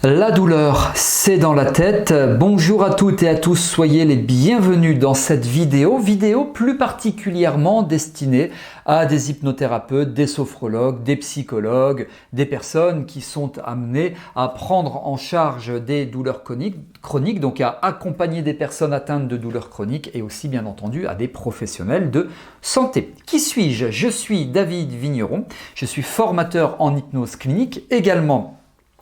La douleur, c'est dans la tête. Bonjour à toutes et à tous, soyez les bienvenus dans cette vidéo plus particulièrement destinée à des hypnothérapeutes, des sophrologues, des psychologues, des personnes qui sont amenées à prendre en charge des douleurs chroniques, donc à accompagner des personnes atteintes de douleurs chroniques et aussi bien entendu à des professionnels de santé. Qui suis-je? Je suis David Vigneron, je suis formateur en hypnose clinique, également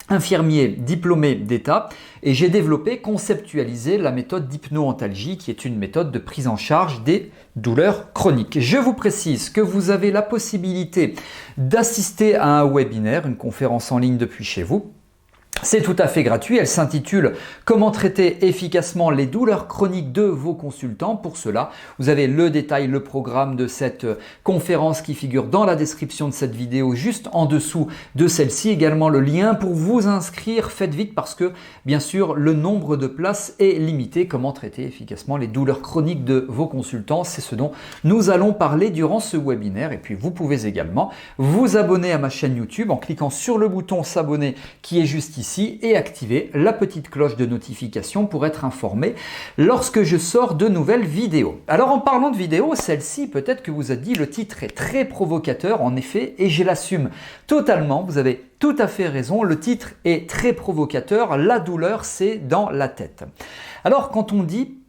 infirmier diplômé d'État, et j'ai développé, conceptualisé la méthode d'hypno-antalgie qui est une méthode de prise en charge des douleurs chroniques. Je vous précise que vous avez la possibilité d'assister à un webinaire, une conférence en ligne depuis chez vous. C'est tout à fait gratuit, elle s'intitule « Comment traiter efficacement les douleurs chroniques de vos consultants ». Pour cela, vous avez le détail, le programme de cette conférence qui figure dans la description de cette vidéo, juste en dessous de celle-ci. Également le lien pour vous inscrire, faites vite parce que bien sûr le nombre de places est limité. Comment traiter efficacement les douleurs chroniques de vos consultants, c'est ce dont nous allons parler durant ce webinaire. Et puis vous pouvez également vous abonner à ma chaîne YouTube en cliquant sur le bouton s'abonner qui est juste ici et activer la petite cloche de notification pour être informé lorsque je sors de nouvelles vidéos. Alors en parlant de vidéos, celle-ci peut-être que vous a dit le titre est très provocateur en effet et je l'assume totalement, vous avez tout à fait raison, le titre est très provocateur, la douleur c'est dans la tête. Alors quand on dit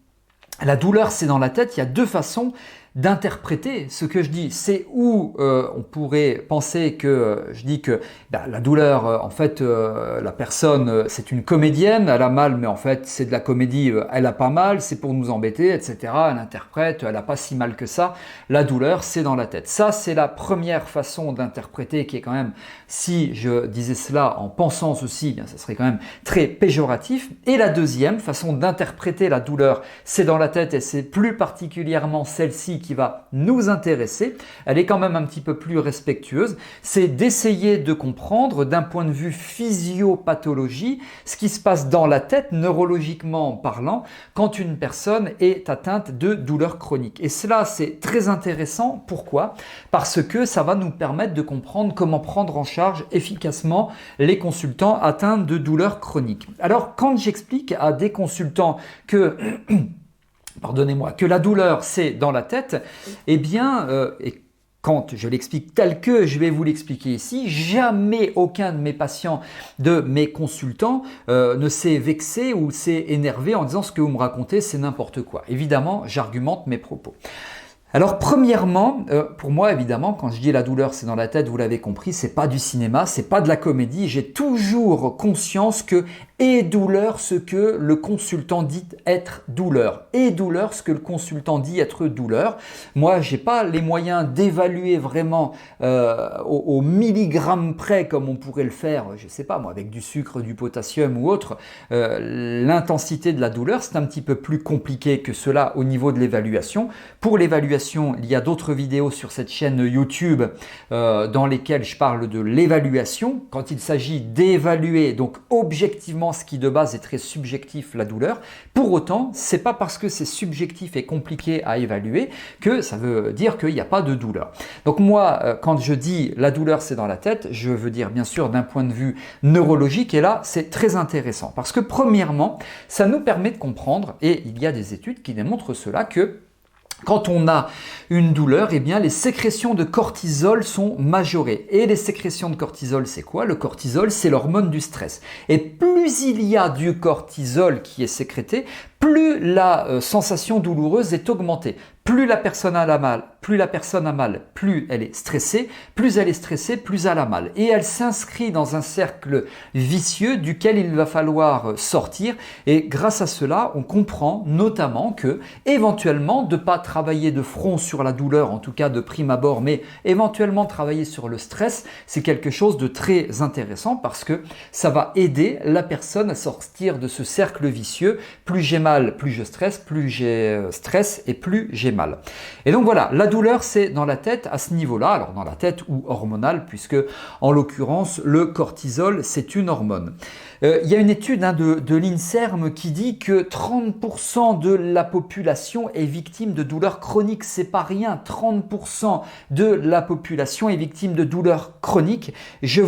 la douleur c'est dans la tête, il y a deux façons d'interpréter ce que je dis. C'est où on pourrait penser que je dis que la douleur, en fait, la personne, c'est une comédienne, elle a mal, mais en fait, c'est de la comédie, elle a pas mal, c'est pour nous embêter, etc. Elle interprète, elle a pas si mal que ça. La douleur, c'est dans la tête. Ça, c'est la première façon d'interpréter qui est quand même, si je disais cela en pensant ceci, bien, ça serait quand même très péjoratif. Et la deuxième façon d'interpréter la douleur, c'est dans la tête et c'est plus particulièrement celle-ci qui va nous intéresser, elle est quand même un petit peu plus respectueuse, c'est d'essayer de comprendre d'un point de vue physiopathologie ce qui se passe dans la tête, neurologiquement parlant, quand une personne est atteinte de douleurs chroniques. Et cela, c'est très intéressant. Pourquoi? Parce que ça va nous permettre de comprendre comment prendre en charge efficacement les consultants atteints de douleurs chroniques. Alors, quand j'explique à des consultants que pardonnez-moi, que la douleur c'est dans la tête, eh bien, et quand je l'explique tel que je vais vous l'expliquer ici, jamais aucun de mes patients, de mes consultants ne s'est vexé ou s'est énervé en disant ce que vous me racontez c'est n'importe quoi. Évidemment, j'argumente mes propos. Alors premièrement, pour moi évidemment, quand je dis la douleur c'est dans la tête, vous l'avez compris, c'est pas du cinéma, c'est pas de la comédie. J'ai toujours conscience que et douleur ce que le consultant dit être douleur et douleur ce que le consultant dit être douleur. Moi, j'ai pas les moyens d'évaluer vraiment au milligramme près comme on pourrait le faire, je sais pas moi, avec du sucre, du potassium ou autre. L'intensité de la douleur, c'est un petit peu plus compliqué que cela au niveau de l'évaluation. Pour l'évaluation, il y a d'autres vidéos sur cette chaîne YouTube dans lesquelles je parle de l'évaluation. Quand il s'agit d'évaluer, donc objectivement, ce qui de base est très subjectif, la douleur. Pour autant, c'est pas parce que c'est subjectif et compliqué à évaluer que ça veut dire qu'il n'y a pas de douleur. Donc moi, quand je dis la douleur c'est dans la tête, je veux dire bien sûr d'un point de vue neurologique et là c'est très intéressant parce que premièrement, ça nous permet de comprendre et il y a des études qui démontrent cela que quand on a une douleur, eh bien, les sécrétions de cortisol sont majorées. Et les sécrétions de cortisol, c'est quoi? Le cortisol, c'est l'hormone du stress. Et plus il y a du cortisol qui est sécrété, plus la sensation douloureuse est augmentée. Plus la personne a mal, plus elle est stressée, plus elle a mal. Et elle s'inscrit dans un cercle vicieux duquel il va falloir sortir. Et grâce à cela, on comprend notamment que, éventuellement, de ne pas travailler de front sur la douleur, en tout cas de prime abord, mais éventuellement travailler sur le stress, c'est quelque chose de très intéressant parce que ça va aider la personne à sortir de ce cercle vicieux. Plus j'ai mal, plus je stresse, plus j'ai stress et plus j'ai mal. Et donc voilà, la douleur c'est dans la tête à ce niveau-là, alors dans la tête ou hormonale puisque en l'occurrence le cortisol c'est une hormone. Il y a une étude de l'INSERM qui dit que 30% de la population est victime de douleurs chroniques. C'est pas rien, 30% de la population est victime de douleurs chroniques. Je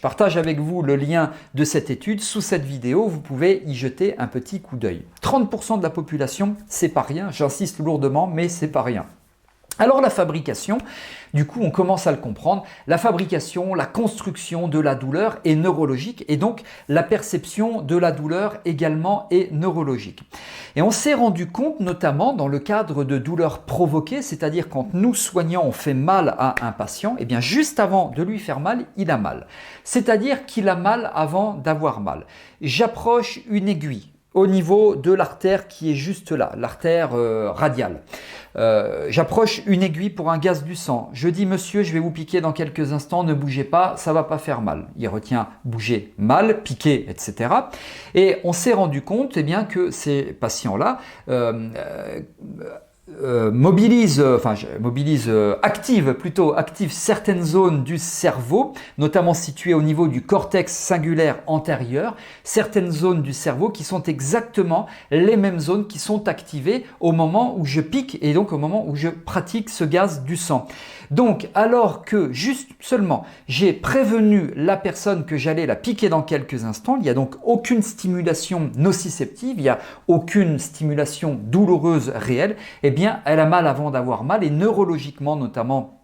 partage avec vous le lien de cette étude sous cette vidéo. Vous pouvez y jeter un petit coup d'œil. 30% de la population, c'est pas rien. J'insiste lourdement, mais c'est pas rien. Alors la fabrication, du coup on commence à le comprendre, la fabrication, la construction de la douleur est neurologique et donc la perception de la douleur également est neurologique. Et on s'est rendu compte notamment dans le cadre de douleurs provoquées, c'est-à-dire quand nous soignants on fait mal à un patient, et bien juste avant de lui faire mal, il a mal. C'est-à-dire qu'il a mal avant d'avoir mal. J'approche une aiguille au niveau de l'artère qui est juste là, l'artère radiale. J'approche une aiguille pour un gaz du sang. Je dis, monsieur, je vais vous piquer dans quelques instants, ne bougez pas, ça va pas faire mal. Il retient bouger mal, piquer, etc. Et on s'est rendu compte que ces patients-là active certaines zones du cerveau, notamment situées au niveau du cortex singulaire antérieur, certaines zones du cerveau qui sont exactement les mêmes zones qui sont activées au moment où je pique et donc au moment où je pratique ce gaz du sang. Donc, alors que juste seulement j'ai prévenu la personne que j'allais la piquer dans quelques instants, il n'y a donc aucune stimulation nociceptive, il n'y a aucune stimulation douloureuse réelle, eh bien, elle a mal avant d'avoir mal et neurologiquement notamment,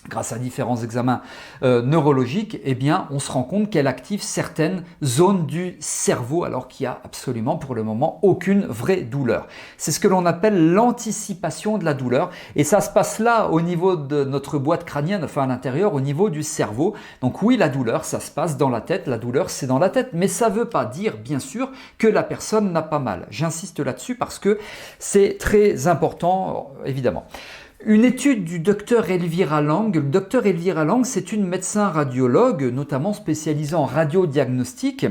grâce à différents examens neurologiques, eh bien, on se rend compte qu'elle active certaines zones du cerveau alors qu'il n'y a absolument pour le moment aucune vraie douleur. C'est ce que l'on appelle l'anticipation de la douleur et ça se passe là au niveau de notre boîte crânienne, enfin à l'intérieur, au niveau du cerveau. Donc oui, la douleur, ça se passe dans la tête, la douleur c'est dans la tête, mais ça ne veut pas dire bien sûr que la personne n'a pas mal. J'insiste là-dessus parce que c'est très important, évidemment. Une étude du docteur Elvira Lang. Le docteur Elvira Lang, c'est une médecin radiologue, notamment spécialisée en radiodiagnostic.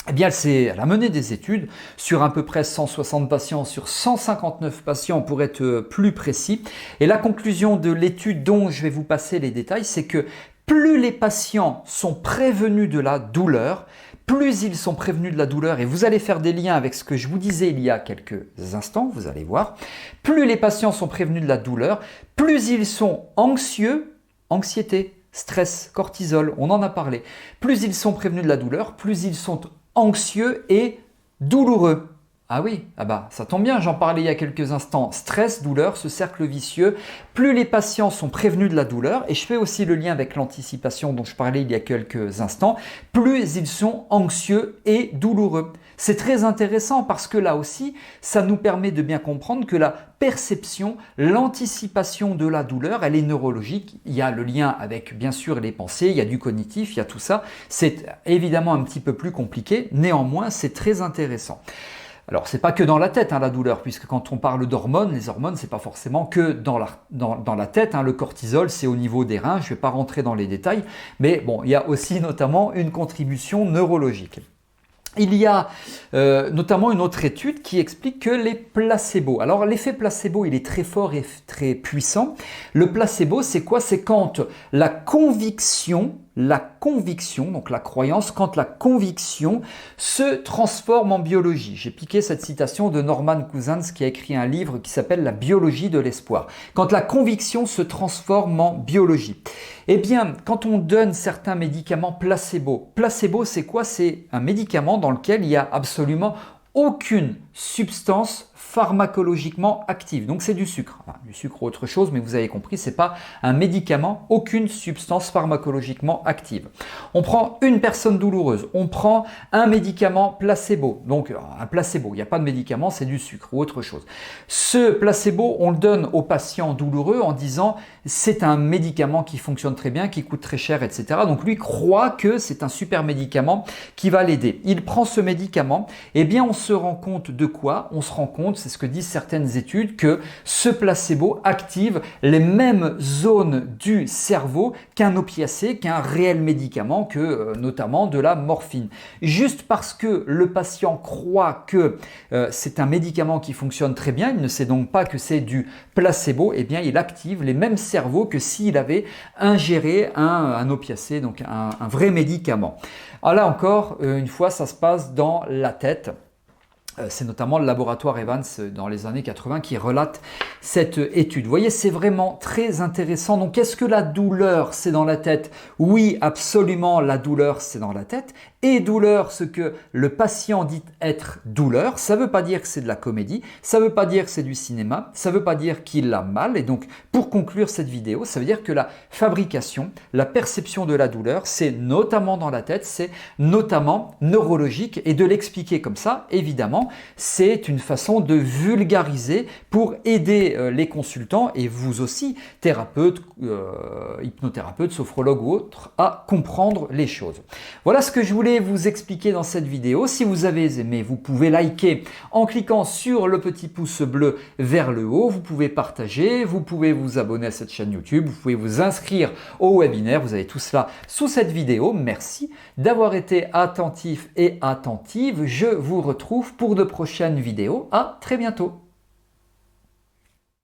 Eh bien, elle a mené des études sur à peu près 160 patients, sur 159 patients pour être plus précis. Et la conclusion de l'étude dont je vais vous passer les détails, c'est que plus les patients sont prévenus de la douleur, plus ils sont prévenus de la douleur, et vous allez faire des liens avec ce que je vous disais il y a quelques instants, vous allez voir, plus les patients sont prévenus de la douleur, plus ils sont anxieux, anxiété, stress, cortisol, on en a parlé, plus ils sont prévenus de la douleur, plus ils sont anxieux et douloureux. Ah oui, ça tombe bien, j'en parlais il y a quelques instants. Stress, douleur, ce cercle vicieux. Plus les patients sont prévenus de la douleur, et je fais aussi le lien avec l'anticipation dont je parlais il y a quelques instants, plus ils sont anxieux et douloureux. C'est très intéressant parce que là aussi, ça nous permet de bien comprendre que la perception, l'anticipation de la douleur, elle est neurologique. Il y a le lien avec bien sûr les pensées, il y a du cognitif, il y a tout ça. C'est évidemment un petit peu plus compliqué, néanmoins c'est très intéressant. Alors, c'est pas que dans la tête la douleur, puisque quand on parle d'hormones, les hormones, c'est pas forcément que dans la tête. Le cortisol, c'est au niveau des reins. Je vais pas rentrer dans les détails, mais bon, il y a aussi notamment une contribution neurologique. Il y a notamment une autre étude qui explique que les placebos. Alors l'effet placebo, il est très fort et très puissant. Le placebo, c'est quoi? C'est quand la conviction, donc la croyance, quand la conviction se transforme en biologie. J'ai piqué cette citation de Norman Cousins qui a écrit un livre qui s'appelle La biologie de l'espoir. Quand la conviction se transforme en biologie. Eh bien, quand on donne certains médicaments placebo, c'est quoi? C'est un médicament dans lequel il n'y a absolument aucune substance pharmacologiquement active. Donc c'est du sucre. Enfin, du sucre ou autre chose, mais vous avez compris, c'est pas un médicament, aucune substance pharmacologiquement active. On prend une personne douloureuse, on prend un médicament placebo. Donc un placebo, il n'y a pas de médicament, c'est du sucre ou autre chose. Ce placebo, on le donne aux patients douloureux en disant c'est un médicament qui fonctionne très bien, qui coûte très cher, etc. Donc lui croit que c'est un super médicament qui va l'aider. Il prend ce médicament, et bien on se rend compte de quoi? On se rend compte, c'est ce que disent certaines études, que ce placebo active les mêmes zones du cerveau qu'un opiacé, qu'un réel médicament, que notamment de la morphine. Juste parce que le patient croit que c'est un médicament qui fonctionne très bien, il ne sait donc pas que c'est du placebo, et bien il active les mêmes cerveau que s'il avait ingéré un opiacé, donc un vrai médicament. Alors là encore, une fois, ça se passe dans la tête. C'est notamment le laboratoire Evans dans les années 80 qui relate cette étude. Vous voyez, c'est vraiment très intéressant. Donc, est-ce que la douleur, c'est dans la tête? Oui, absolument, la douleur, c'est dans la tête. Et douleur, ce que le patient dit être douleur, ça ne veut pas dire que c'est de la comédie, ça ne veut pas dire que c'est du cinéma, ça ne veut pas dire qu'il a mal. Et donc, pour conclure cette vidéo, ça veut dire que la fabrication, la perception de la douleur, c'est notamment dans la tête, c'est notamment neurologique. Et de l'expliquer comme ça, évidemment, c'est une façon de vulgariser pour aider les consultants et vous aussi, thérapeutes, hypnothérapeutes, sophrologues ou autres, à comprendre les choses. Voilà ce que je voulais vous expliquer dans cette vidéo. Si vous avez aimé, vous pouvez liker en cliquant sur le petit pouce bleu vers le haut. Vous pouvez partager, vous pouvez vous abonner à cette chaîne YouTube, vous pouvez vous inscrire au webinaire. Vous avez tout cela sous cette vidéo. Merci d'avoir été attentif et attentive. Je vous retrouve pour de prochaines vidéos. À très bientôt.